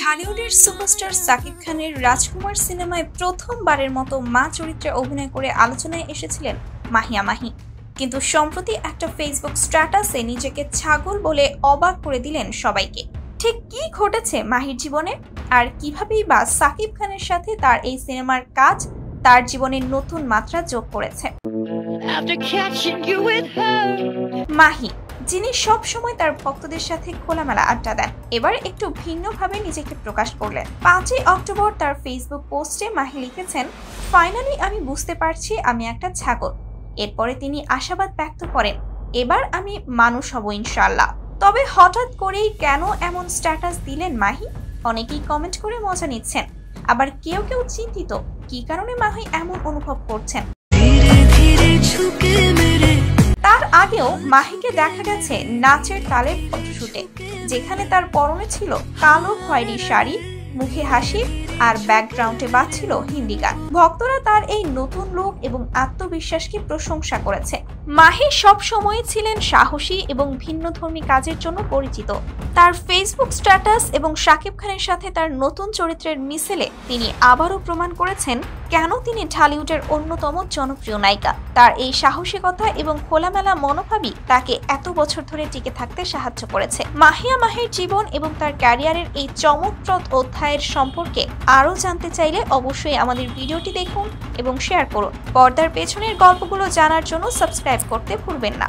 ঢালিউডের superstar Shakib খানের রাজকুমার সিনেমায় প্রথমবারের মতো মা চরিত্রে অভিনয় করে আলোচনায় এসেছিলেন মাহিয়া মাহি। কিন্তু সম্প্রতি একটা ফেসবুক স্ট্যাটাসে নিজেকে ছাগল বলে অবাক করে দিলেন সবাইকে। ঠিক কি ঘটেছে মাহির জীবনে, আর কিভাবেই বা সাকিব খানের সাথে তার এই সিনেমার কাজ তার জীবনের নতুন মাত্রা যোগ করেছে। মাহি, যিনি সব সময় তার ভক্তদের সাথে খোলামেলা আড্ডা দেন, এবার একটু ভিন্নভাবে নিজেকে প্রকাশ করলেন। 5ই অক্টোবর তার ফেসবুক পোস্টে মাহি লিখেছেন, ফাইনালি আমি বুঝতে পারছি আমি একটা ছাগল। এরপরে তিনি আশাবাদ ব্যক্ত করেন, এবার আমি মানুষ হব ইনশাআল্লাহ। তবে হঠাৎ করেই কেন এমন স্ট্যাটাস দিলেন মাহি? অনেকেই কমেন্ট করে মজা নিচ্ছেন, আবার কেউ কেউ চিন্তিত কি কারণে মাহি এমন অনুভব করছেন। তার আগেও মাহিকে দেখা গেছে নাচের তালের ফটোশুটে, যেখানে তার পরনে ছিল কালো খয়েরি শাড়ি, মুখে হাসি আর ব্যাকগ্রাউন্ডে বাজছিল হিন্দি গান। ভক্তরা তার এই নতুন লুক এবং আত্মবিশ্বাসকে প্রশংসা করেছে। মাহি সব সময় ছিলেন সাহসী এবং ভিন্নধর্মী কাজের জন্য পরিচিত। তার ফেসবুক স্ট্যাটাস এবং শাকিব খানের সাথে তার নতুন চরিত্রের মিশেলে তিনি আবারও প্রমাণ করেছেন কেন তিনি ঢালিউডের অন্যতম জনপ্রিয় নায়িকা। তার এই সাহসিকতা এবং খোলামেলা মনোভাবই তাকে এত বছর ধরে টিকে থাকতে সাহায্য করেছে। মাহিয়া মাহির জীবন এবং তার ক্যারিয়ারের এই চমকপ্রদ অধ্যায়ের সম্পর্কে আরও জানতে চাইলে অবশ্যই আমাদের ভিডিওটি দেখুন এবং শেয়ার করুন। পর্দার পেছনের গল্পগুলো জানার জন্য সাবস্ক্রাইব করতে ভুলবেন না।